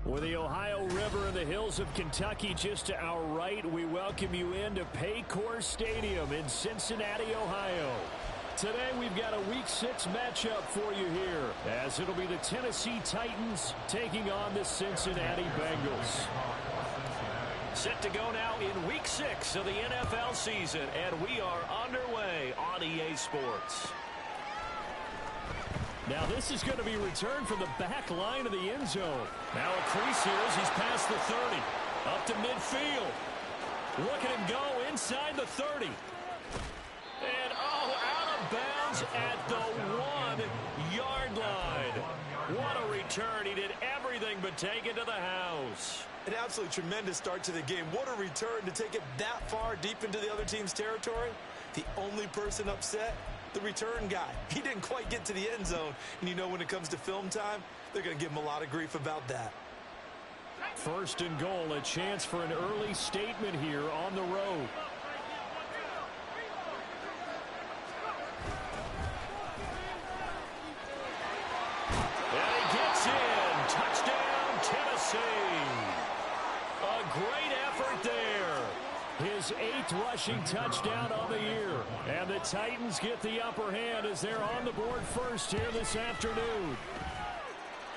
With the Ohio River and the hills of Kentucky just to our right, we welcome you into Paycor Stadium in Cincinnati, Ohio. Today we've got a Week 6 matchup for you here, as it'll be the Tennessee Titans taking on the Cincinnati Bengals. Set to go now in Week 6 of the NFL season, and we are underway on EA Sports. Now this is going to be returned from the back line of the end zone. Now a crease here as he's past the 30. Up to midfield. Look at him go inside the 30. And out of bounds at the 1-yard line. What a return. He did everything but take it to the house. An absolutely tremendous start to the game. What a return to take it that far deep into the other team's territory. The only person upset, the return guy. He didn't quite get to the end zone. And you know when it comes to film time, they're going to give him a lot of grief about that. First and goal, a chance for an early statement here on the road. And he gets in. Touchdown, Tennessee. A great effort there. His 8th rushing touchdown on the year. And the Titans get the upper hand as they're on the board first here this afternoon.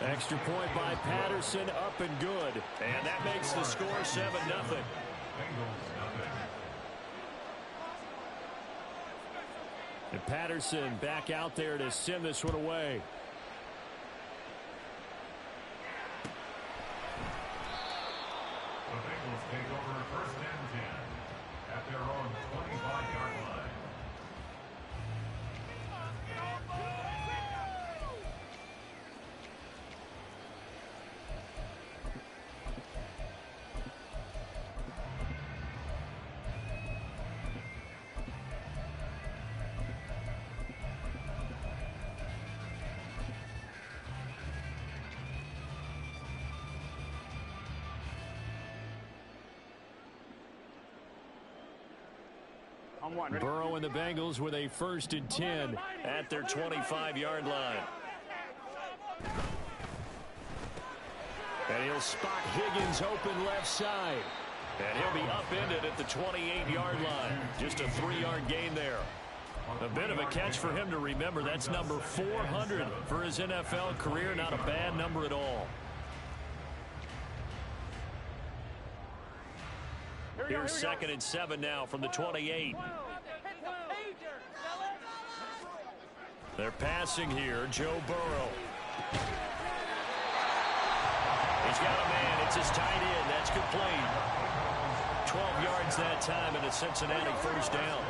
Extra point by Patterson, up and good. And that makes the score 7-0. And Patterson back out there to send this one away. The Bengals take over first and 10 at their own 25-yard line. Burrow and the Bengals with a 1st and 10 at their 25-yard line. And he'll spot Higgins open left side. And he'll be upended at the 28-yard line. Just a 3-yard gain there. A bit of a catch for him to remember. That's number 400 for his NFL career. Not a bad number at all. Here's 2nd and 7 now from the 28. They're passing here. Joe Burrow. He's got a man. It's his tight end. That's complete. 12 yards that time and a Cincinnati first down.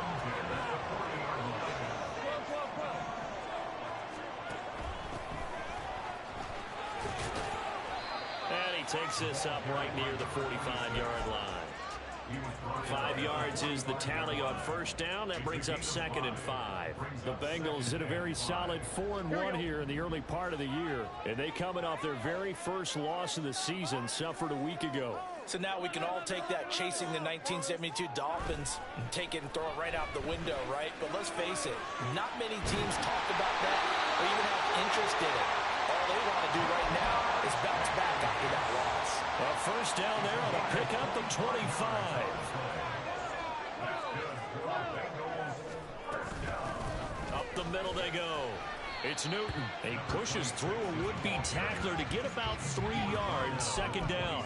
And he takes this up right near the 45-yard line. 5 yards is the tally on first down. That brings up 2nd and 5. The Bengals did a very solid 4-1 here in the early part of the year. And they coming off their very first loss of the season, suffered a week ago. So now we can all take that chasing the 1972 Dolphins and take it and throw it right out the window, right? But let's face it, not many teams talk about that or even have interest in it. All they want to do right now is bounce back after that loss. A first down there on a pickup of 25. Up the middle they go. It's Newton. He pushes through a would-be tackler to get about 3 yards. 2nd down.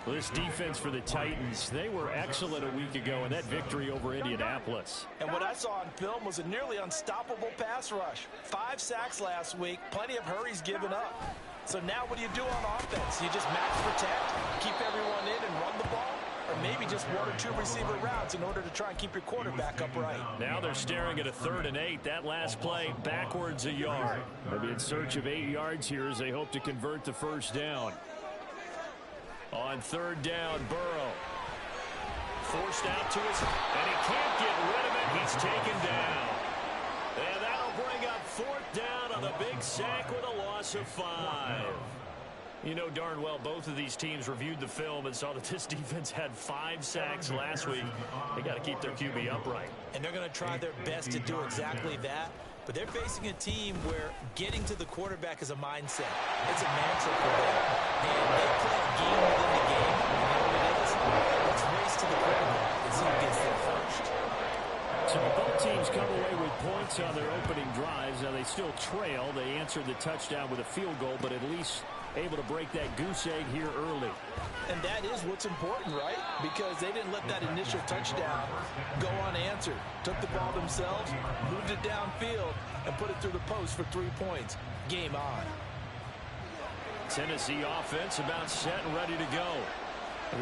Well, this defense for the Titans, they were excellent a week ago in that victory over Indianapolis. And what I saw on film was a nearly unstoppable pass rush. 5 sacks last week, plenty of hurries given up. So now what do you do on offense? You just max protect, keep everyone in and run the ball? Or maybe just 1 or 2 receiver routes in order to try and keep your quarterback upright. Now they're staring at a 3rd and 8. That last play backwards a yard. They'll be in search of 8 yards here as they hope to convert the first down. On 3rd down, Burrow. Forced out to his, and he can't get rid of it. He's taken down. And that'll bring up 4th down on a big sack with a loss of 5. You know darn well both of these teams reviewed the film and saw that this defense had 5 sacks last week. They got to keep their QB upright. And they're going to try their best to do exactly that. But they're facing a team where getting to the quarterback is a mindset. It's a mantra for them. And they play a game within the game. You know what it is? Let's race to the quarterback and see who gets there first. So both teams come away with points on their opening drives. Now they still trail. They answered the touchdown with a field goal, but at least able to break that goose egg here early. And that is what's important, right? Because they didn't let that initial touchdown go unanswered. Took the ball themselves, moved it downfield, and put it through the post for 3 points. Game on. Tennessee offense about set and ready to go.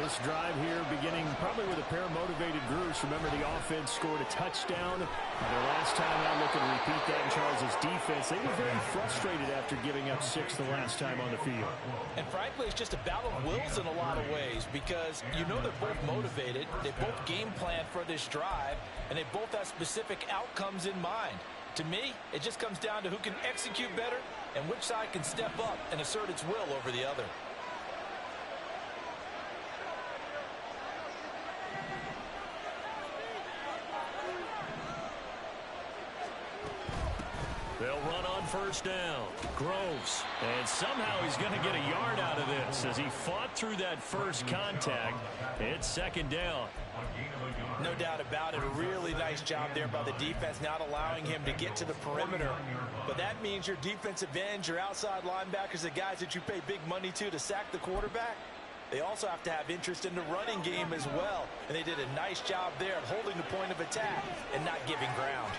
This drive here beginning probably with a pair of motivated groups. Remember, the offense scored a touchdown. Their last time out, looking to repeat that in Charles' defense. They were very frustrated after giving up 6 the last time on the field. And frankly, it's just a battle of wills in a lot of ways because you know they're both motivated. They both game plan for this drive, and they both have specific outcomes in mind. To me, it just comes down to who can execute better and which side can step up and assert its will over the other. They'll run on first down. Groves. And somehow he's going to get a yard out of this as he fought through that first contact. It's second down. No doubt about it. A really nice job there by the defense, not allowing him to get to the perimeter. But that means your defensive ends, your outside linebackers, the guys that you pay big money to sack the quarterback, they also have to have interest in the running game as well. And they did a nice job there of holding the point of attack and not giving ground.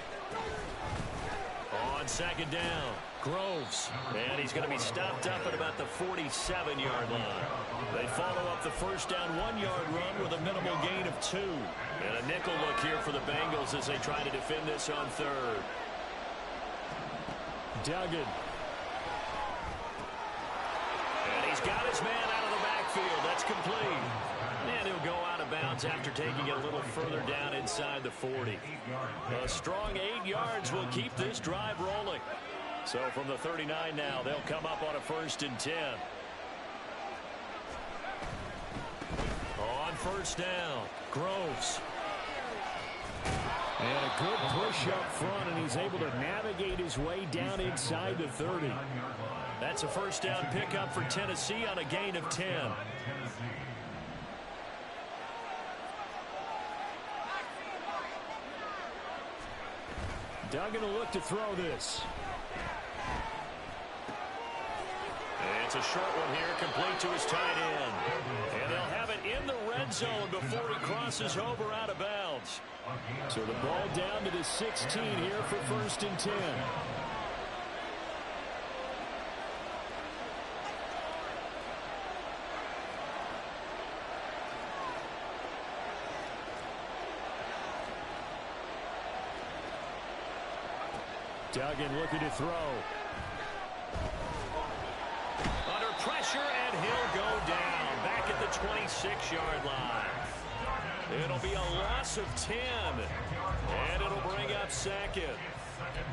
On second down, Groves. And he's going to be stopped up at about the 47-yard line. They follow up the first down 1-yard run with a minimal gain of 2. And a nickel look here for the Bengals as they try to defend this on third. Duggan. And he's got his man out of the backfield. That's complete. And he'll go out of bounds after taking it a little further down inside the 40. A strong 8 yards will keep this drive rolling. So from the 39 now, they'll come up on a 1st and 10. On first down, Groves. And a good push up front, and he's able to navigate his way down inside the 30. That's a first down pickup for Tennessee on a gain of 10. Duggan will look to throw this. It's a short one here, complete to his tight end. And they'll have it in the red zone before he crosses over out of bounds. So the ball down to the 16 here for 1st and 10. Duggan looking to throw. Under pressure, and he'll go down. Back at the 26-yard line. It'll be a loss of 10. And it'll bring up second.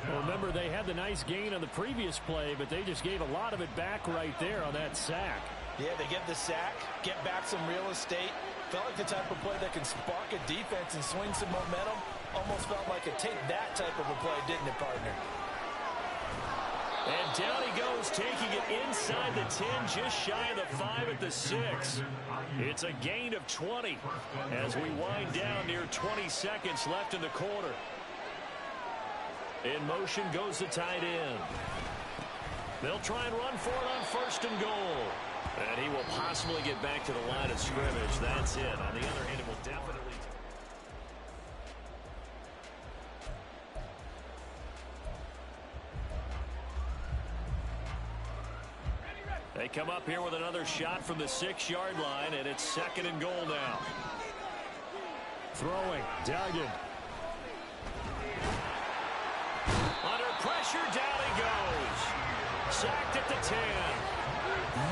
Well, remember, they had the nice gain on the previous play, but they just gave a lot of it back right there on that sack. Yeah, they get the sack, get back some real estate. Felt like the type of play that can spark a defense and swing some momentum. Almost felt like a take that type of a play, didn't it, partner? And down he goes, taking it inside the 10, just shy of the 5 at the 6. It's a gain of 20 as we wind down near 20 seconds left in the quarter. In motion goes the tight end. They'll try and run for it on 1st and goal. And he will possibly get back to the line of scrimmage. That's it. On the other hand, it will definitely... They come up here with another shot from the 6-yard line, and it's 2nd and goal now. Throwing, Duggan. Under pressure, down he goes. Sacked at the 10.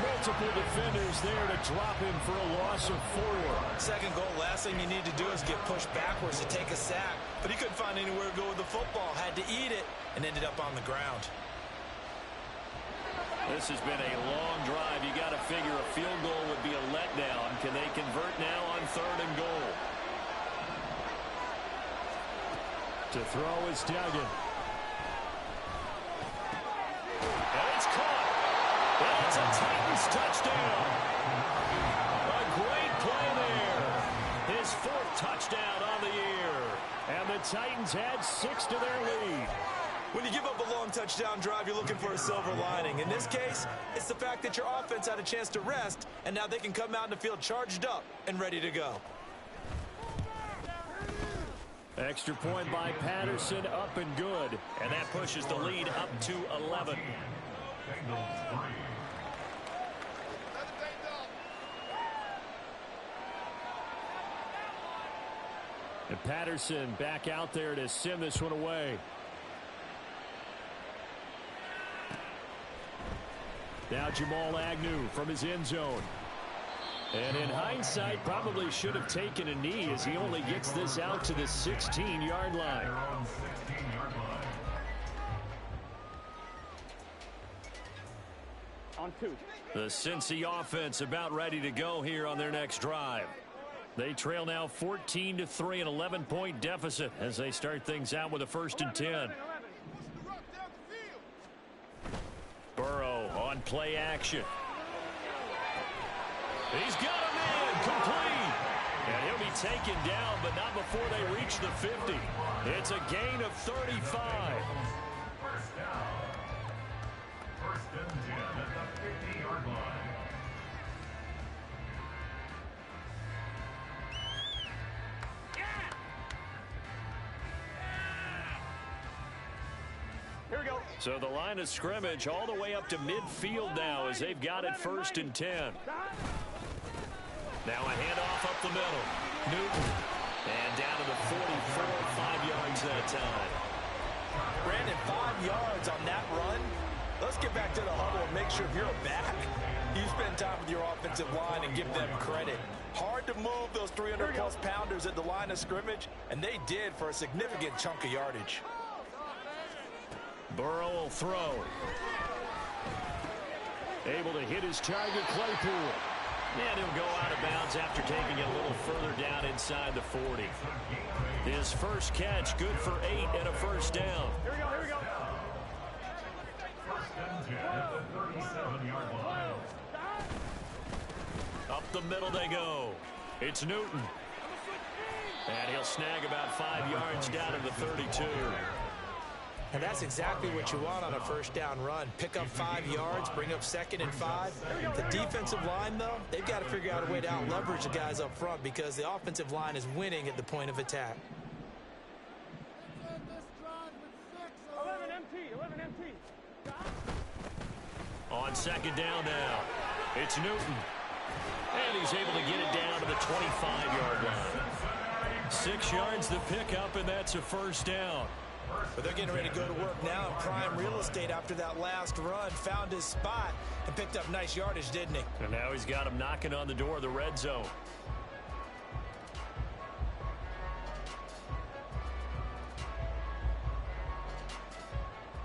Multiple defenders there to drop him for a loss of 4. 2nd goal, last thing you need to do is get pushed backwards to take a sack. But he couldn't find anywhere to go with the football. Had to eat it and ended up on the ground. This has been a long drive. You got to figure a field goal would be a letdown. Can they convert now on 3rd and goal? To throw is Duggan. touchdown. A great play there. His 4th touchdown on the year. And the Titans add 6 to their lead. When you give up a long touchdown drive, you're looking for a silver lining. In this case, it's the fact that your offense had a chance to rest, and now they can come out in the field charged up and ready to go. Extra point by Patterson, up and good. And that pushes the lead up to 11. Bengals 3. And Patterson back out there to send this one away. Now Jamal Agnew from his end zone. And in hindsight, probably should have taken a knee as he only gets this out to the 16-yard line. Their own 16-yard line. On 2. The Cincy offense about ready to go here on their next drive. They trail now 14-3, an 11-point deficit as they start things out with a 1st and 10. Burrow on play action. He's got a man complete. And he'll be taken down, but not before they reach the 50. It's a gain of 35. First down. 1st and 10 at the 50-yard line. Here we go. So the line of scrimmage all the way up to midfield now as they've got it 1st and 10. Now a handoff up the middle. Newton. And down to the 44, 5 yards that time. Brandon, 5 yards on that run. Let's get back to the huddle and make sure if you're a back, you spend time with your offensive line and give them credit. Hard to move those 300-plus pounders at the line of scrimmage, and they did for a significant chunk of yardage. Burrow will throw. Able to hit his target, Claypool. And he'll go out of bounds after taking it a little further down inside the 40. His first catch, good for 8 and a 1st down. Here we go. Here we go. 1st and 10 at the 37-yard line. Up the middle they go. It's Newton. And he'll snag about 5 yards down to the 32. And that's exactly what you want on a 1st down run. Pick up 5 yards, bring up 2nd and 5. The defensive line, though, they've got to figure out a way to out-leverage the guys up front because the offensive line is winning at the point of attack. 11 empty. On 2nd down now, it's Newton. And he's able to get it down to the 25-yard line. 6 yards the pickup, and that's a 1st down. But they're getting ready to go to work now in prime real estate after that last run. Found his spot and picked up nice yardage, didn't he? And now he's got him knocking on the door of the red zone.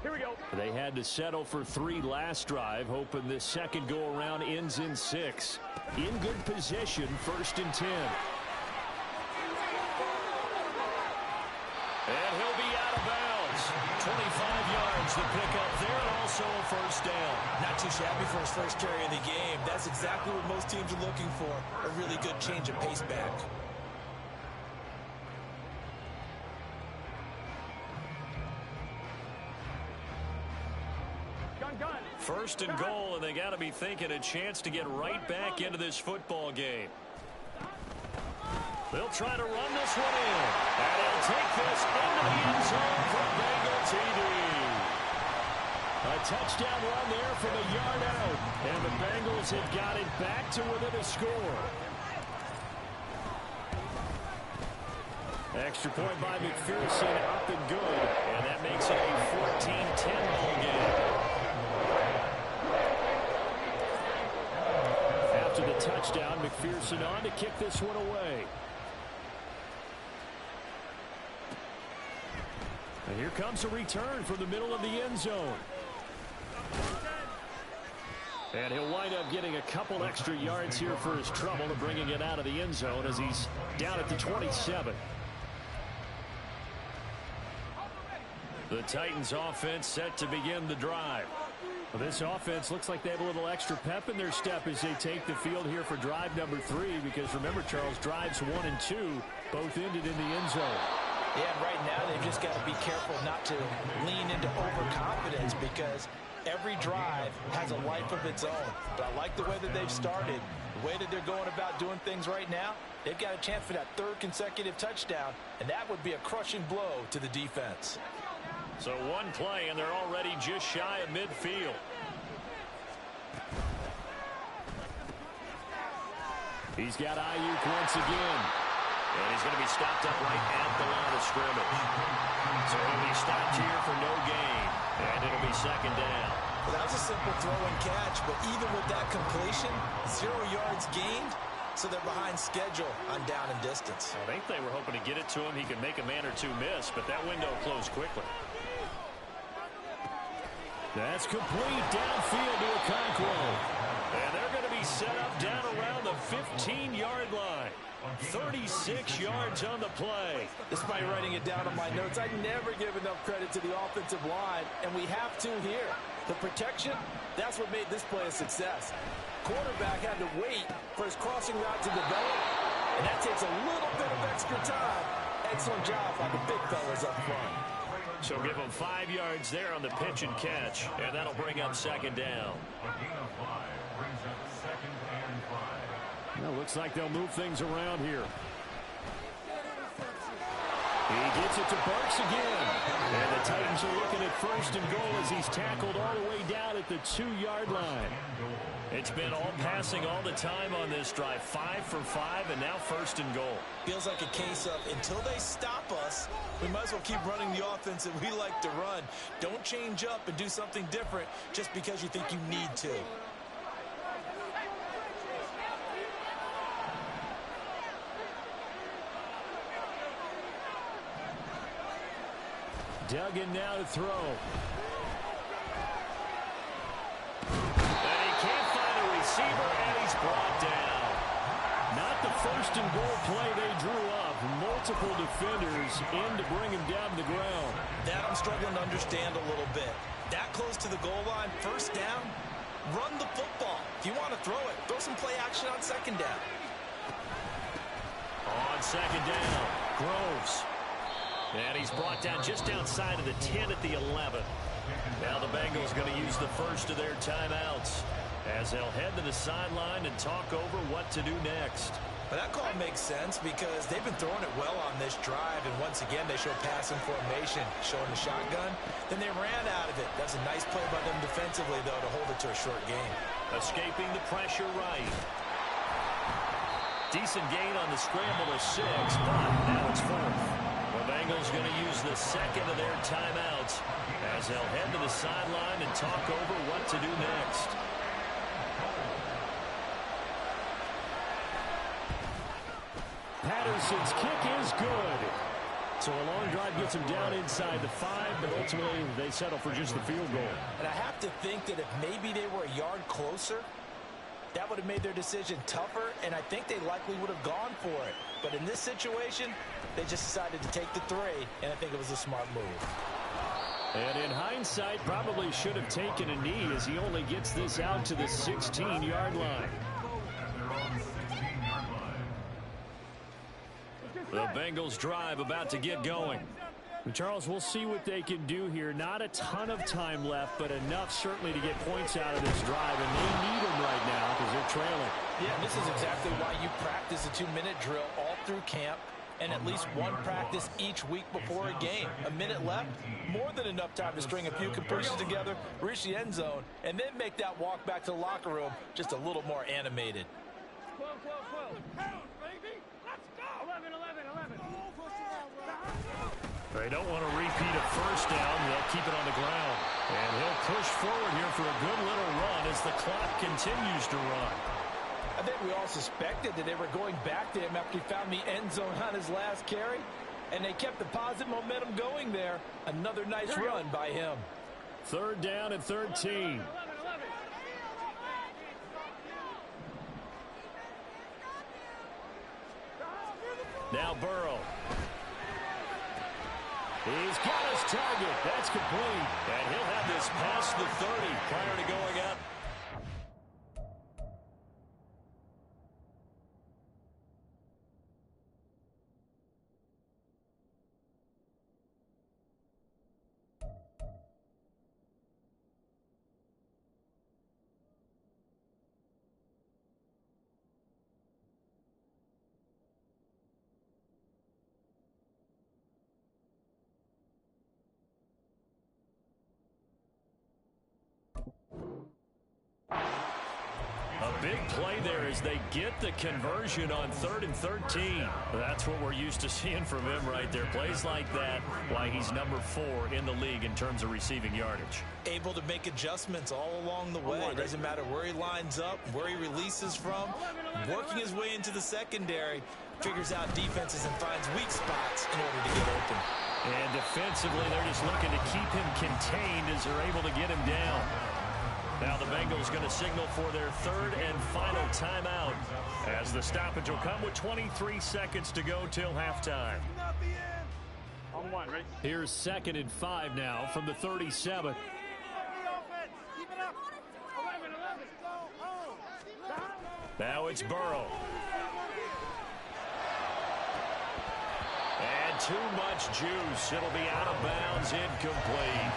Here we go. They had to settle for 3 last drive, hoping this second go-around ends in 6. In good position, 1st and 10. And he'll be out of bounds. 25 yards to pick up there, and also a 1st down. Not too shabby for his first carry of the game. That's exactly what most teams are looking for, a really good change of pace back. Gun. 1st and goal, and they got to be thinking a chance to get right back into this football game. They'll try to run this one in. And he'll take this into the end zone for Bengal TD. A touchdown run there from a yard out. And the Bengals have got it back to within a score. Extra point by McPherson, up and good. And that makes it a 14-10 ball game. After the touchdown, McPherson on to kick this one away. And here comes a return from the middle of the end zone. And he'll wind up getting a couple extra yards here for his trouble and bringing it out of the end zone as he's down at the 27. The Titans offense set to begin the drive. Well, this offense looks like they have a little extra pep in their step as they take the field here for drive number 3, because remember, Charles, drives 1 and 2 both ended in the end zone. Yeah, and right now they've just got to be careful not to lean into overconfidence, because every drive has a life of its own. But I like the way that they've started, the way that they're going about doing things right now. They've got a chance for that 3rd consecutive touchdown, and that would be a crushing blow to the defense. So one play, and they're already just shy of midfield. He's got Ayuk once again. And he's going to be stopped up right at the line of scrimmage. So he'll be stopped here for no gain. And it'll be 2nd down. Well, that was a simple throw and catch, but even with that completion, 0 yards gained, so they're behind schedule on down and distance. I think they were hoping to get it to him. He could make a man or 2 miss, but that window closed quickly. That's complete downfield to Okonkwo. And they're going to be set up down around the 15-yard line. 36 yards on the play. Despite writing it down on my notes, I never give enough credit to the offensive line, and we have to here. The protection, that's what made this play a success. Quarterback had to wait for his crossing route to develop, and that takes a little bit of extra time. Excellent job by the big fellas up front. So give them 5 yards there on the pitch and catch, and that'll bring up 2nd down. A gain of 5 brings up 2nd and 5. Well, looks like they'll move things around here. He gets it to Burks again. And the Titans are looking at 1st and goal as he's tackled all the way down at the 2-yard line. It's been all passing all the time on this drive. 5 for 5, and now 1st and goal. Feels like a case of until they stop us, we might as well keep running the offense that we like to run. Don't change up and do something different just because you think you need to. Duggan now to throw. And he can't find a receiver, and he's brought down. Not the 1st and goal play they drew up. Multiple defenders in to bring him down to the ground. That I'm struggling to understand a little bit. That close to the goal line, 1st down, run the football. If you want to throw it, throw some play action on 2nd down. On 2nd down, Groves. And he's brought down just outside of the 10 at the 11. Now the Bengals going to use the first of their timeouts as they'll head to the sideline and talk over what to do next. But that call makes sense because they've been throwing it well on this drive, and once again they show passing formation, showing the shotgun. Then they ran out of it. That's a nice play by them defensively, though, to hold it to a short game. Escaping the pressure right. Decent gain on the scramble of 6, but now it's 4th. The Bengals going to use the 2nd of their timeouts as they'll head to the sideline and talk over what to do next. Patterson's kick is good. So a long drive gets them down inside the 5, but ultimately they settle for just the field goal. And I have to think that if maybe they were a yard closer, that would have made their decision tougher, and I think they likely would have gone for it. But in this situation, they just decided to take the 3, and I think it was a smart move. And in hindsight, probably should have taken a knee as he only gets this out to the 16-yard line. The Bengals drive about to get going. And Charles, we'll see what they can do here. Not a ton of time left, but enough certainly to get points out of this drive, and they need them right now because they're trailing. Yeah, and this is exactly why you practice a 2-minute drill all through camp and at least one practice each week before a game. A minute left, more than enough time to string a few completions together, reach the end zone, and then make that walk back to the locker room just a little more animated. 12, 12, 12. Baby, let's go. 11, 11, 11. They don't want to repeat a 1st down. They'll keep it on the ground. And he'll push forward here for a good little run as the clock continues to run. I think we all suspected that they were going back to him after he found the end zone on his last carry, and they kept the positive momentum going there. Another nice run by him. 3rd down and 13. Now Burrow. He's got his target. That's complete. And he'll have this past the 30 prior to going out. A big play there as they get the conversion on 3rd and 13. That's what we're used to seeing from him right there. Plays like that, why he's number 4 in the league in terms of receiving yardage. Able to make adjustments all along the way. It doesn't matter where he lines up, where he releases from. Working his way into the secondary, figures out defenses and finds weak spots in order to get open. And defensively, they're just looking to keep him contained as they're able to get him down. Now the Bengals going to signal for their 3rd and final timeout as the stoppage will come with 23 seconds to go till halftime. On one, ready? Here's 2nd and 5 now from the 37. Keep it up. 11, 11. Now it's Burrow. And too much juice. It'll be out of bounds, incomplete.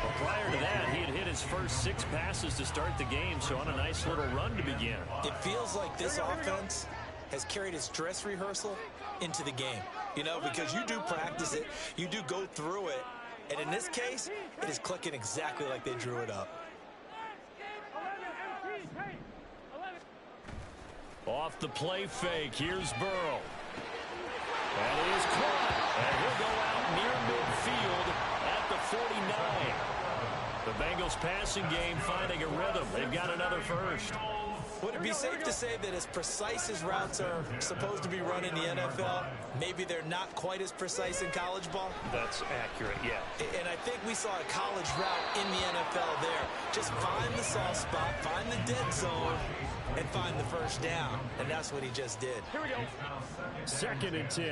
Well, prior to that, he had hit his first 6 passes to start the game, so on a nice little run to begin. It feels like this offense has carried its dress rehearsal into the game. You know, because you do practice it, you do go through it, and in this case, it is clicking exactly like they drew it up. 11, MT, hey, 11. Off the play fake, here's Burrow. And he is caught, and he'll go out near midfield at the 49. The Bengals passing game finding a rhythm. They've got another first. Would it be safe to say that as precise as routes are supposed to be run in the NFL, maybe they're not quite as precise in college ball? That's accurate, yeah. And I think we saw a college route in the NFL there. Just find the soft spot, find the dead zone, and find the first down. And that's what he just did. Here we go. 2nd and 10.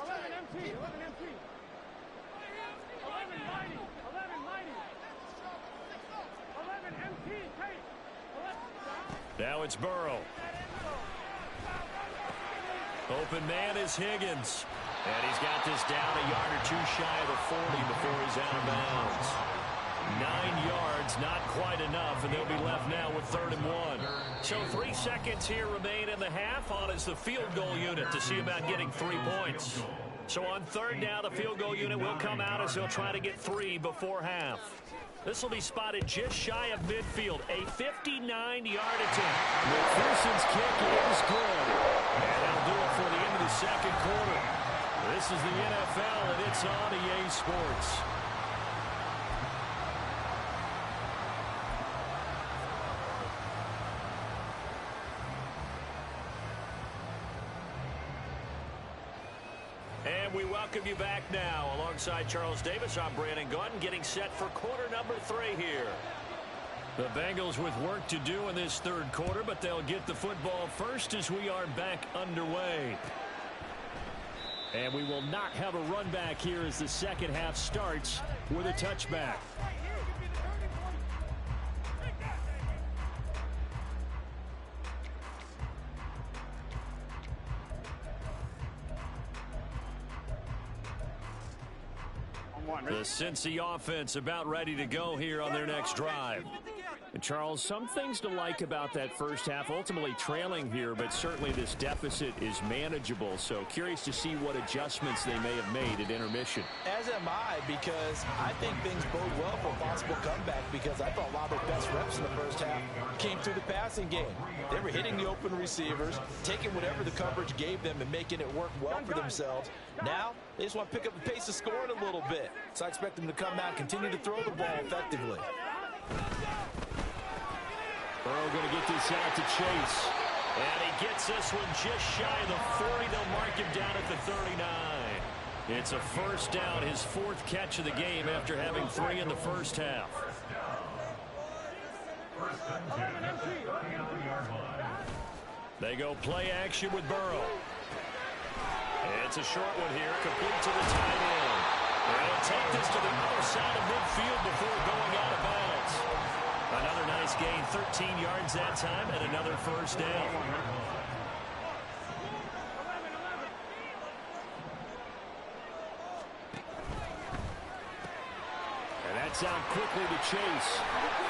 11 MT, 11 MT. 11 mighty, 11 mighty. 11 MT, hey. 11. Now it's Burrow. Open man is Higgins. And he's got this down a yard or 2 shy of the 40 before he's out of bounds. 9 yards, not quite enough, and they'll be left now with 3rd and 1. So 3 seconds here remain in the half on as the field goal unit to see about getting 3 points. So on 3rd down, the field goal unit will come out as they'll try to get 3 before half. This will be spotted just shy of midfield. A 59-yard attempt. McPherson's kick is good. And that'll do it for the end of the 2nd quarter. This is the NFL, and it's on EA Sports. And we welcome you back now. Alongside Charles Davis, I'm Brandon Gunn, getting set for quarter number 3 here. The Bengals with work to do in this 3rd quarter, but they'll get the football first as we are back underway. And we will not have a run back here as the 2nd half starts with a touchback. The Cincy offense about ready to go here on their next drive. And Charles, some things to like about that first half, ultimately trailing here, but certainly this deficit is manageable. So curious to see what adjustments they may have made at intermission. As am I, because I think things bode well for a possible comeback, because I thought a lot of their best reps in the first half came through the passing game. They were hitting the open receivers, taking whatever the coverage gave them and making it work well for themselves. Now, they just want to pick up the pace of scoring a little bit. So I expect them to come out and continue to throw the ball effectively. Burrow going to get this out to Chase. And he gets this one just shy of the 40. They'll mark him down at the 39. It's a first down, his 4th catch of the game after having 3 in the first half. They go play action with Burrow. It's a short one here, complete to the tight end. They'll take this to the other side of midfield before going out of bounds. Another nice gain, 13 yards that time, and another first down. And that's out quickly to Chase.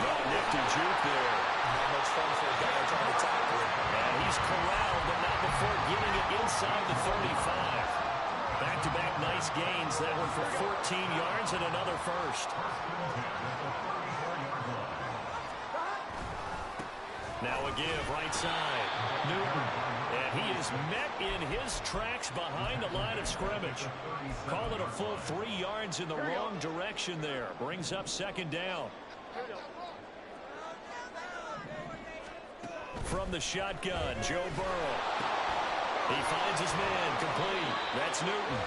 Oh, nifty juke there. Not much fun for a guy trying to tackle him. And he's corralled, but not before getting it inside the 35. Back-to-back nice gains. That one for 14 yards and another first. Now a give, right side. Newton. And he is met in his tracks behind the line of scrimmage. Call it a full 3 yards in the wrong direction there. Brings up second down. From the shotgun, Joe Burrow. He finds his man, complete. That's Newton.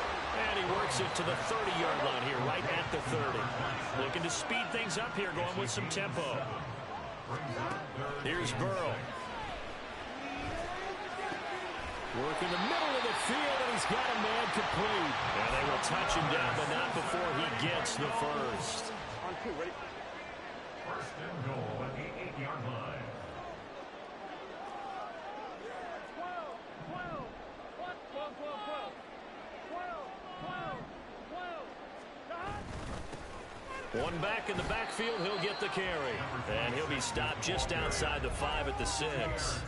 And he works it to the 30-yard line here, right at the 30. Looking to speed things up here, going with some tempo. Here's Burrow. Working the middle of the field, and he's got a man complete. And they will touch him down, but not before he gets the first. On two, ready? First and goal at the 8-yard line. 12. One back in the backfield, he'll get the carry. And he'll be stopped just outside the 5 at the 6.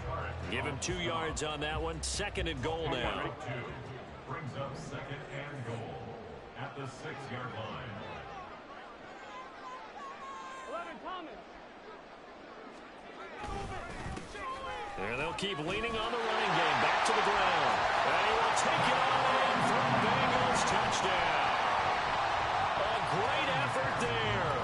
Give him 2 yards on that one. Second and goal now. Brings up second and goal at the 6-yard line. 11, Thomas. And they'll keep leaning on the running game. Back to the ground. And he will take it all in for a Bengals touchdown. A great effort there.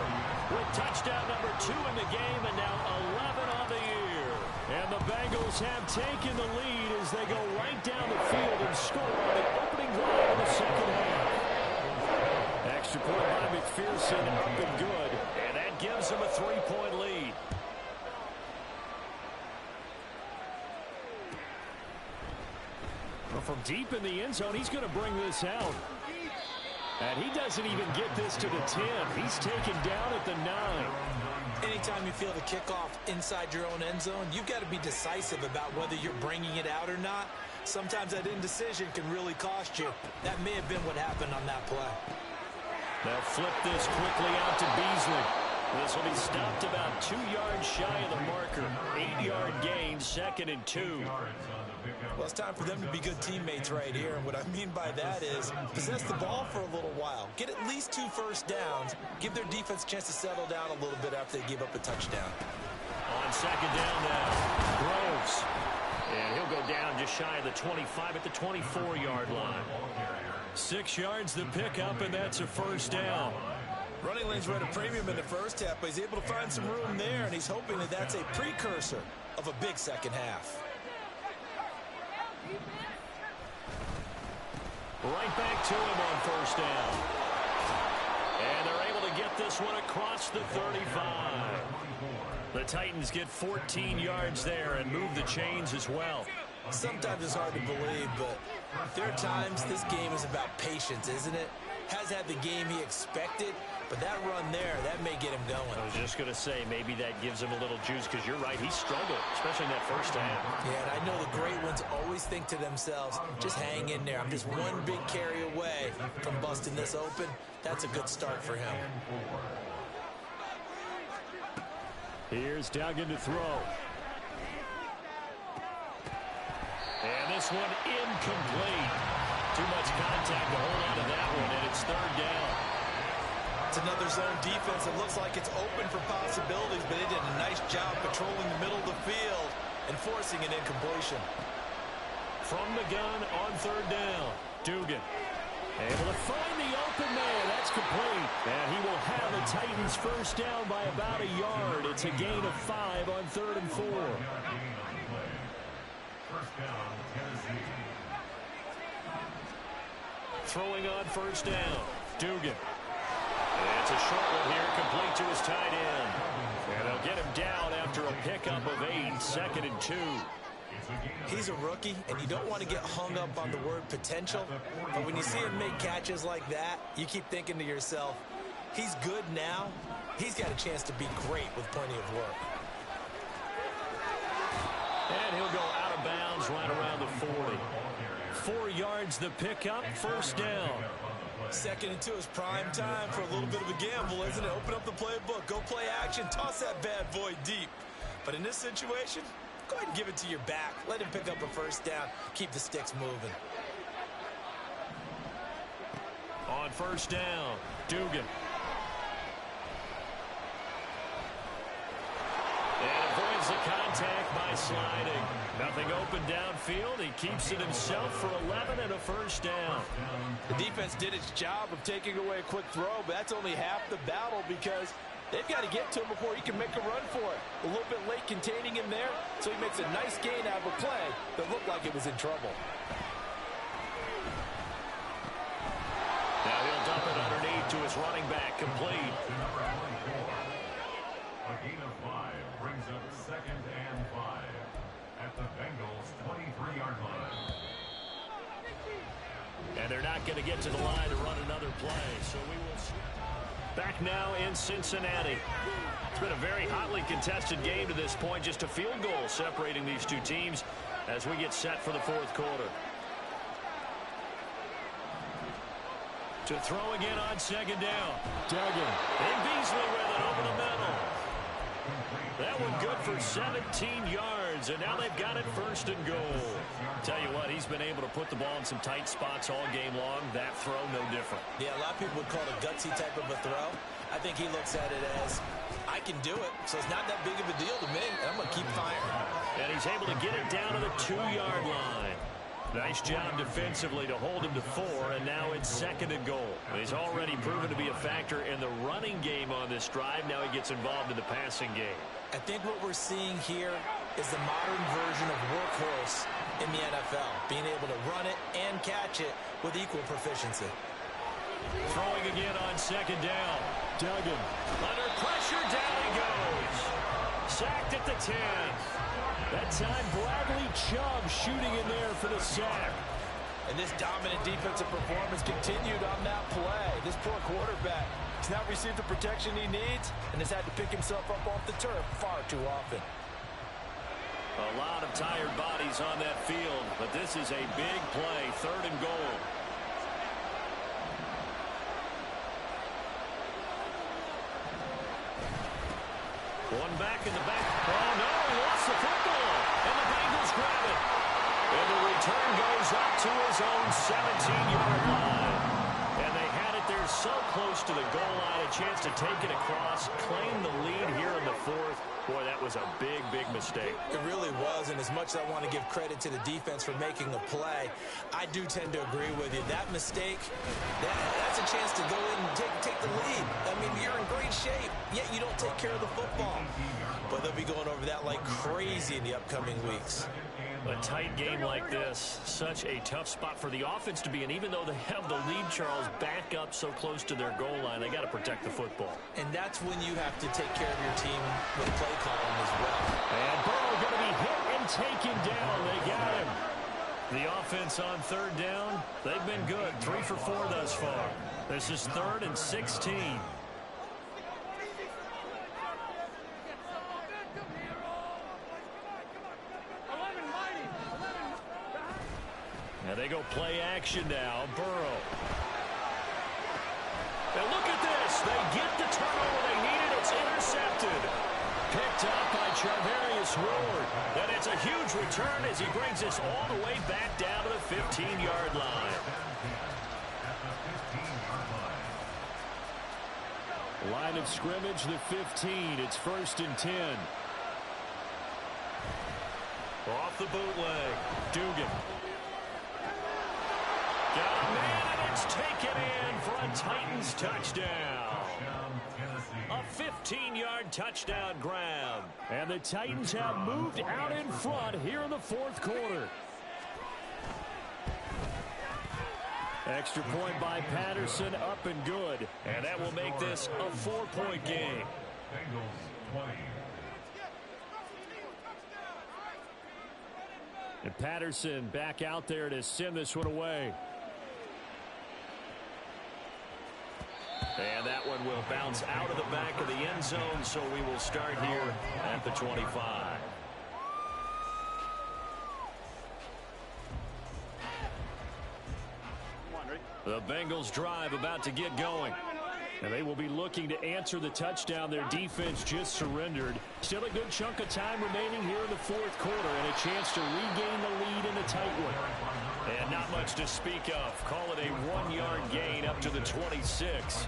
With touchdown number 2 in the game and now 11 on the year. And the Bengals have taken the lead as they go right down the field and score on the opening drive of the second half. Extra point by McPherson, up and good. And that gives them a 3-point lead. Well, from deep in the end zone, he's going to bring this out. And he doesn't even get this to the 10. He's taken down at the 9. Anytime you feel the kickoff inside your own end zone, you've got to be decisive about whether you're bringing it out or not. Sometimes that indecision can really cost you. That may have been what happened on that play. They'll flip this quickly out to Beasley. This will be stopped about 2 yards shy of the marker. 8-yard gain, second and 2. Well, it's time for them to be good teammates right here. And what I mean by that is possess the ball for a little while. Get at least 2 first downs. Give their defense a chance to settle down a little bit after they give up a touchdown. On second down now, Groves. And he'll go down just shy of the 25 at the 24-yard line. 6 yards the pickup, and that's a first down. Running lanes were at a premium in the first half, but he's able to find some room there, and he's hoping that that's a precursor of a big second half. Right back to him on first down. And they're able to get this one across the 35. The Titans get 14 yards there and move the chains as well. Sometimes it's hard to believe, but there are times this game is about patience, isn't it? Has had the game he expected, but that run there, that may get him going. I was just going to say, maybe that gives him a little juice, because you're right, he struggled, especially in that first half. Yeah, and I know the great ones always think to themselves, just hang in there. I'm just one big carry away from busting this open. That's a good start for him. Here's Duggan to throw. And this one incomplete. Too much contact to hold on to that one, and it's third down. It's another zone defense. It looks like it's open for possibilities, but they did a nice job patrolling the middle of the field and forcing an incompletion. From the gun on third down, Dugan able to find the open man. That's complete. And he will have the Titans first down by about a yard. It's a gain of 5 on 3rd and 4. First down, Tennessee. Throwing on first down, Dugan. And it's a short one here, complete to his tight end. And they'll get him down after a pickup of 8, second and 2. He's a rookie, and you don't want to get hung up on the word potential. But when you see him make catches like that, you keep thinking to yourself, he's good now. He's got a chance to be great with plenty of work. And he'll go out of bounds right around the 40. 4 yards the pickup, first down. 2nd and 2 is prime time for a little bit of a gamble, isn't it? Open up the playbook, go play action, toss that bad boy deep. But in this situation, go ahead and give it to your back. Let him pick up a first down. Keep the sticks moving. On first down, Dugan. And avoids the contact by sliding. Nothing open downfield. He keeps it himself for 11 and a first down. The defense did its job of taking away a quick throw, but that's only half the battle because they've got to get to him before he can make a run for it. A little bit late containing him there, so he makes a nice gain out of a play that looked like it was in trouble. Now he'll dump it underneath to his running back, complete. A gain of 5 brings up 2nd and 5 at the Bengals' 23-yard line. And they're not going to get to the line to run another play, so we will switch. Back now in Cincinnati. It's been a very hotly contested game to this point. Just a field goal separating these two teams as we get set for the 4th quarter. To throw again on 2nd down. Duggan. And Beasley with it over the middle. That one good for 17 yards, and now they've got it 1st and goal. Tell you what, he's been able to put the ball in some tight spots all game long. That throw, no different. Yeah, a lot of people would call it a gutsy type of a throw. I think he looks at it as, I can do it, so it's not that big of a deal to me, and I'm going to keep firing. And he's able to get it down to the 2-yard line. Nice job defensively to hold him to 4, and now it's 2nd and goal. He's already proven to be a factor in the running game on this drive. Now he gets involved in the passing game. I think what we're seeing here is the modern version of workhorse in the NFL, being able to run it and catch it with equal proficiency. Throwing again on 2nd down. Duggan. Under pressure, down he goes. Sacked at the 10. That time, Bradley Chubb shooting in there for the sack. And this dominant defensive performance continued on that play. This poor quarterback has not received the protection he needs and has had to pick himself up off the turf far too often. A lot of tired bodies on that field, but this is a big play, 3rd and goal. One back in the back. Oh, no, he lost the football. And the Bengals grab it. And the return goes up to his own 17-yard line. And they had it there so close to the goal line, a chance to take it across, claim the lead here in the 4th. Boy, that was a big, big mistake. It really was, and as much as I want to give credit to the defense for making a play, I do tend to agree with you. That mistake, that's a chance to go in and take the lead. I mean, you're in great shape, yet you don't take care of the football. But they'll be going over that like crazy in the upcoming weeks. A tight game like this, such a tough spot for the offense to be in. Even though they have the lead, Charles, back up so close to their goal line, they got to protect the football. And that's when you have to take care of your team with play calling as well. And Burrow going to be hit and taken down. They got him. The offense on 3rd down, they've been good. 3 for 4 thus far. This is 3rd and 16. Now they go play action now. Burrow. And look at this. They get the turnover they needed. It's intercepted. Picked up by Charvarius Ward. And it's a huge return as he brings us all the way back down to the 15-yard line. Line of scrimmage, the 15. It's 1st and 10. Off the bootleg. Dugan. Got a man, and it's taken in for a Titans touchdown. A 15-yard touchdown grab. And the Titans have moved out in front here in the 4th quarter. Extra point by Patterson, up and good. And that will make this a 4-point game. Bengals 20. And Patterson back out there to send this one away. And that one will bounce out of the back of the end zone, so we will start here at the 25. The Bengals drive about to get going. And they will be looking to answer the touchdown their defense just surrendered. Still a good chunk of time remaining here in the fourth quarter and a chance to regain the lead in a tight one. And not much to speak of. Call it a 1-yard gain up to the 26.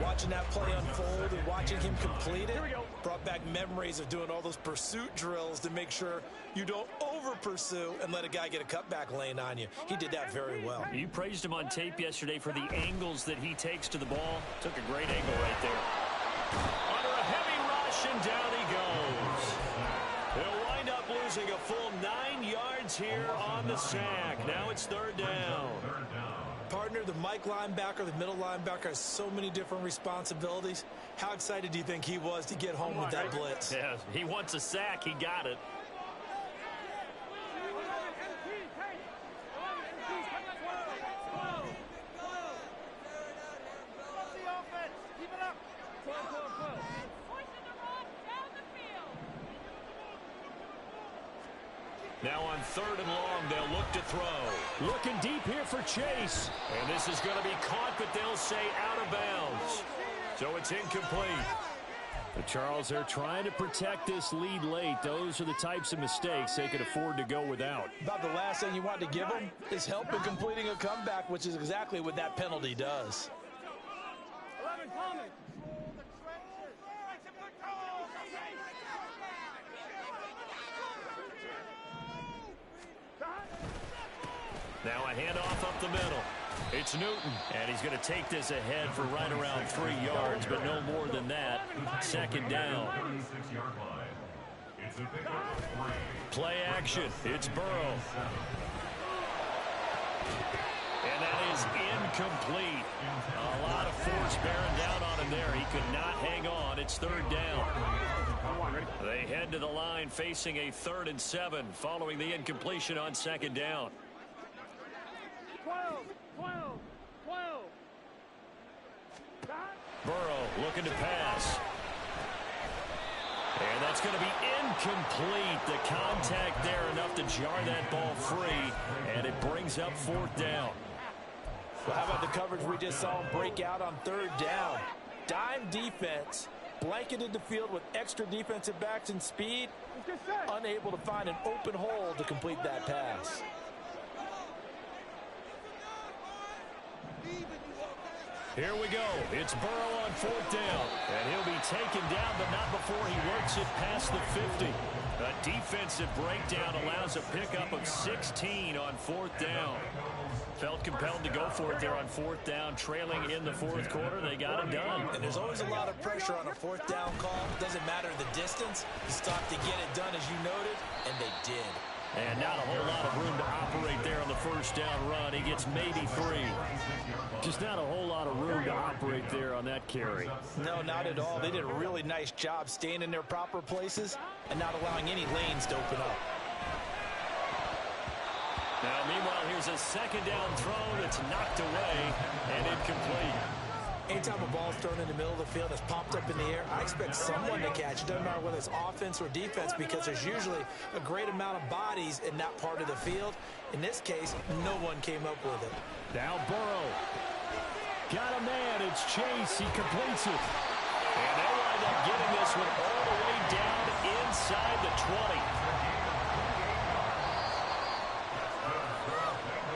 Watching that play unfold and watching him complete it brought back memories of doing all those pursuit drills to make sure you don't over-pursue and let a guy get a cutback lane on you. He did that very well. You praised him on tape yesterday for the angles that he takes to the ball. Took a great angle right there. Under a heavy rush, and down he goes. He'll wind up losing a full 9 yards here on the sack. Now it's third down. Partner, the Mike linebacker, the middle linebacker has so many different responsibilities. How excited do you think he was to get home with that blitz? Yeah, he wants a sack. He got it. Now on third and long, they'll look to throw. Looking deep here for Chase. And this is going to be caught, but they'll say out of bounds. So it's incomplete. But Charles, they're trying to protect this lead late. Those are the types of mistakes they could afford to go without. About the last thing you want to give them is help in completing a comeback, which is exactly what that penalty does. 11 coming. Now a handoff up the middle. It's Newton, and he's going to take this ahead for right around 3 yards, but no more than that. Second down. Play action. It's Burrow. And that is incomplete. A lot of force bearing down on him there. He could not hang on. It's third down. They head to the line facing a 3rd and 7 following the incompletion on second down. 12. Burrow looking to pass. And that's going to be incomplete. The contact there enough to jar that ball free. And it brings up 4th down. Well, how about the coverage we just saw him break out on 3rd down? Dime defense, blanketed the field with extra defensive backs and speed, unable to find an open hole to complete that pass. Here we go. It's Burrow on 4th down. And he'll be taken down, but not before he works it past the 50. A defensive breakdown allows a pickup of 16 on 4th down. Felt compelled to go for it there on 4th down, trailing in the 4th quarter. They got it done. And there's always a lot of pressure on a 4th down call. Doesn't matter the distance. You stop to get it done, as you noted, and they did. And not a whole lot of room to operate there on the 1st down run. He gets maybe 3. Just not a whole lot of room to operate there on that carry. No, not at all. They did a really nice job staying in their proper places and not allowing any lanes to open up. Now, meanwhile, here's a 2nd down throw that's knocked away and incomplete. Anytime a ball's thrown in the middle of the field, it's popped up in the air, I expect someone to catch it. Doesn't matter whether it's offense or defense, because there's usually a great amount of bodies in that part of the field. In this case, no one came up with it. Now Burrow. Got a man. It's Chase. He completes it. And they wind up getting this one all the way down inside the 20.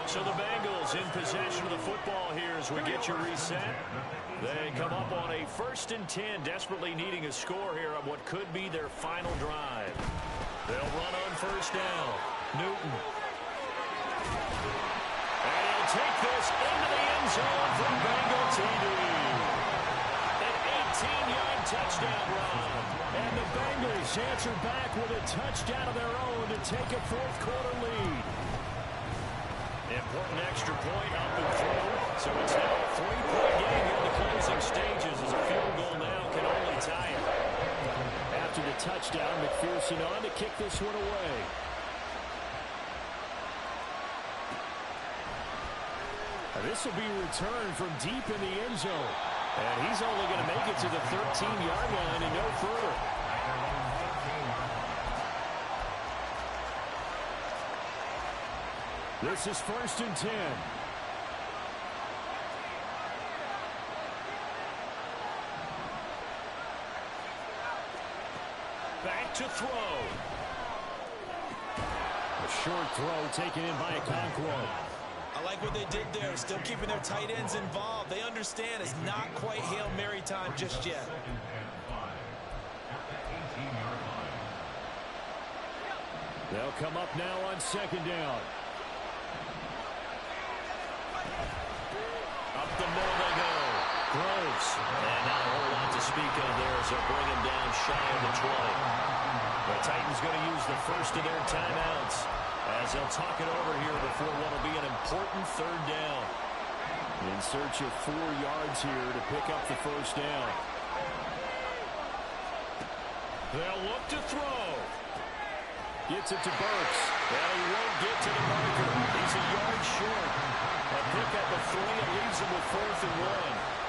So the Bengals in possession of the football here as we get you reset. They come up on a 1st and 10, desperately needing a score here on what could be their final drive. They'll run on 1st down. Newton. And he'll take this into the end zone from Bengal TD. An 18-yard touchdown run. And the Bengals answer back with a touchdown of their own to take a 4th quarter lead. Important extra point up and through. So it's now a 3-point game in the closing stages as a field goal now can only tie it. After the touchdown, McPherson on to kick this one away. This will be returned from deep in the end zone. And he's only going to make it to the 13-yard line and no further. This is 1st and 10. Back to throw. A short throw taken in by Okonkwo. I like what they did there, still keeping their tight ends involved. They understand it's not quite Hail Mary time just yet. They'll come up now on 2nd down. Up the middle they go. Groves. And not a whole lot to speak of there as they'll bring him down shy of the 20. The Titans going to use the first of their timeouts as they'll talk it over here before what will be an important 3rd down. In search of 4 yards here to pick up the 1st down. They'll look to throw. Gets it to Burks. Well, he won't get to the marker. He's a yard short. A pickup of 3 and leaves him with 4th and 1.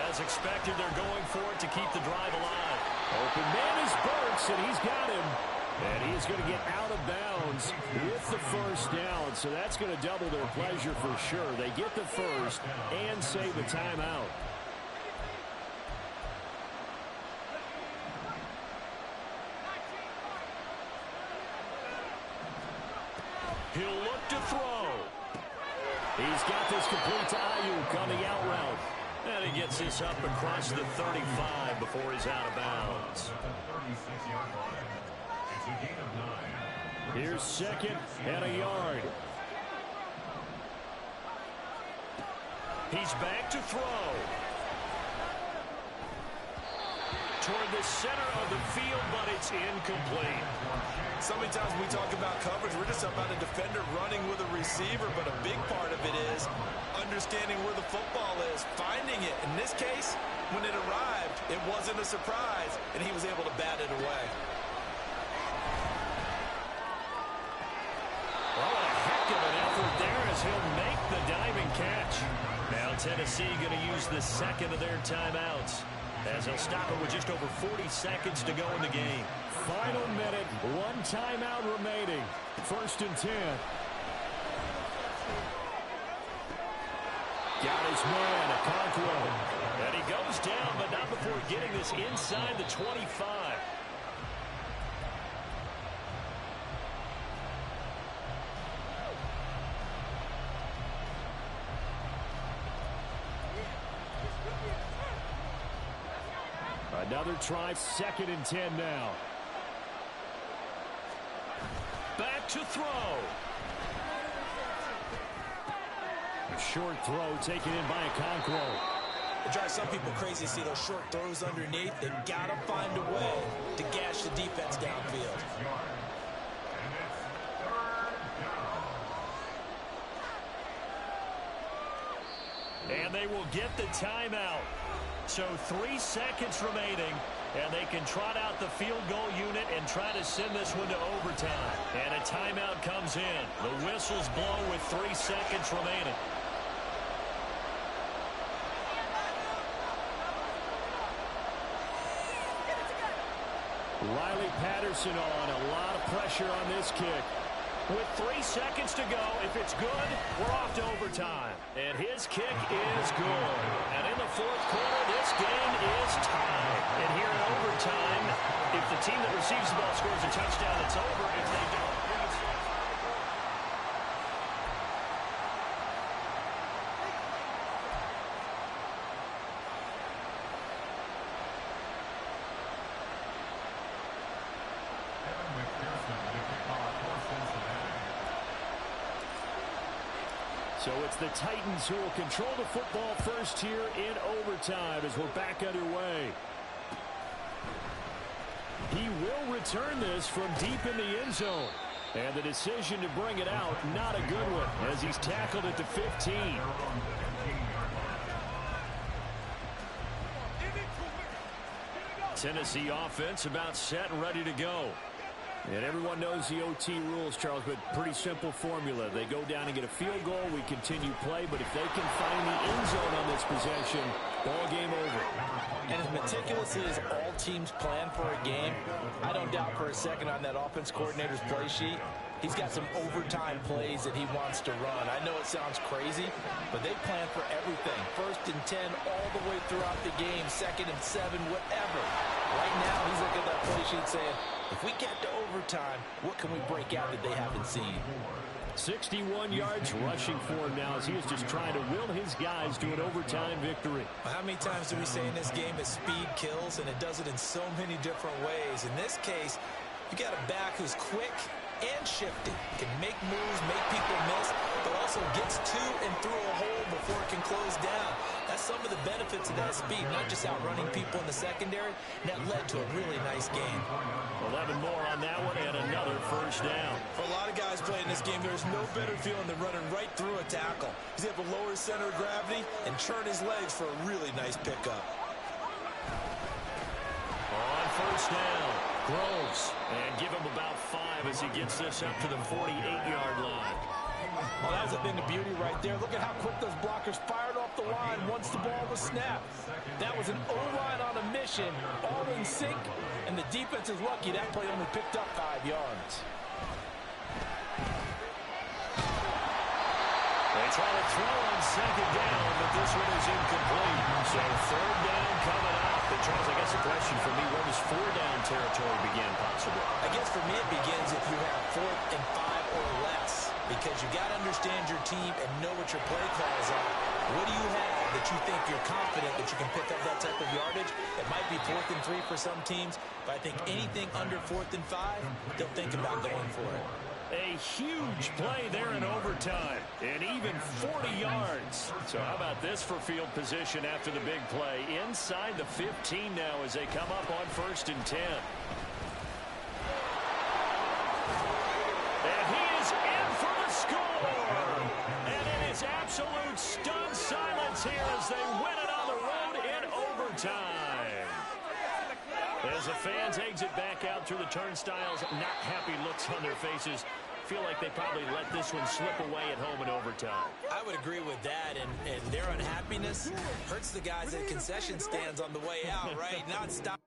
As expected, they're going for it to keep the drive alive. Open man is Burks, and he's got him. And he's going to get out of bounds with the 1st down. So that's going to double their pleasure for sure. They get the 1st and save the timeout. He'll look to throw. He's got this complete to Ayuk on the out route. And he gets this up across the 35 before he's out of bounds. Here's 2nd and a yard. He's back to throw. Toward the center of the field, but it's incomplete. So many times when we talk about coverage, we're just about a defender running with a receiver, but a big part of it is understanding where the football is, finding it. In this case, when it arrived, it wasn't a surprise, and he was able to bat it away. Well, a heck of an effort there as he'll make the diving catch. Now Tennessee going to use the 2nd of their timeouts as they'll stop it with just over 40 seconds to go in the game. Final minute, 1 timeout remaining. 1st and 10. Got his man, Okonkwo. And he goes down, but not before getting this inside the 25. Another try, 2nd and 10 now. Back to throw. A short throw taken in by Okonkwo. It drives some people crazy to see those short throws underneath. They've got to find a way to gash the defense downfield. And they will get the timeout. So 3 seconds remaining, and they can trot out the field goal unit and try to send this one to overtime. And a timeout comes in. The whistles blow with 3 seconds remaining. Riley Patterson on. A lot of pressure on this kick. With 3 seconds to go, if it's good, we're off to overtime. And his kick is good. And in the 4th quarter, this game is tied. And here in overtime, if the team that receives the ball scores a touchdown, it's over. If they don't, so it's the Titans who will control the football first here in overtime as we're back underway. He will return this from deep in the end zone. And the decision to bring it out, not a good one, as he's tackled at the 15. Tennessee offense about set and ready to go. And everyone knows the OT rules, Charles, but pretty simple formula. They go down and get a field goal, we continue play, but if they can find the end zone on this possession, ball game over. And as meticulously as all teams plan for a game, I don't doubt for a second on that offense coordinator's play sheet, he's got some overtime plays that he wants to run. I know it sounds crazy, but they plan for everything. 1st and 10 all the way throughout the game, 2nd and 7, whatever. Right now, he's looking at that play sheet saying, if we get to overtime, what can we break out that they haven't seen? 61 yards rushing for him now as he is just trying to will his guys to an overtime victory. Well, how many times do we say in this game that speed kills, and it does it in so many different ways? In this case, you got a back who's quick and shifty, can make moves, make people miss, but also gets to and through a hole before it can close down. That's some of the benefits of that speed, not just outrunning people in the secondary. And that led to a really nice game. 11 more on that one and another first down. For a lot of guys playing this game, there's no better feeling than running right through a tackle. He's able to lower his center of gravity and churn his legs for a really nice pickup. On first down, Groves, and give him about 5 as he gets this up to the 48-yard line. Well, that was a thing of beauty right there. Look at how quick those blockers fired off the line once the ball was snapped. That was an O-line on a mission, all in sync, and the defense is lucky that play only picked up 5 yards. They try to throw on 2nd down, but this one is incomplete. So 3rd down coming up. And Charles, I guess the question for me, where does 4-down territory begin possibly? I guess for me it begins if you have 4th and 5 or less, because you got to understand your team and know what your play calls are. What do you have that you think you're confident that you can pick up that type of yardage? It might be 4th and 3 for some teams, but I think anything under 4th and 5, they'll think about going for it. A huge play there in overtime, and even 40 yards. So how about this for field position after the big play? Inside the 15 now as they come up on 1st and 10. And he is in for the score! And it is absolute stunned silence here as they win it on the road in overtime. As the fans exit back out through the turnstiles, not happy looks on their faces. Feel like they probably let this one slip away at home in overtime. I would agree with that, and their unhappiness hurts the guys at concession stands on the way out, right? Not stop.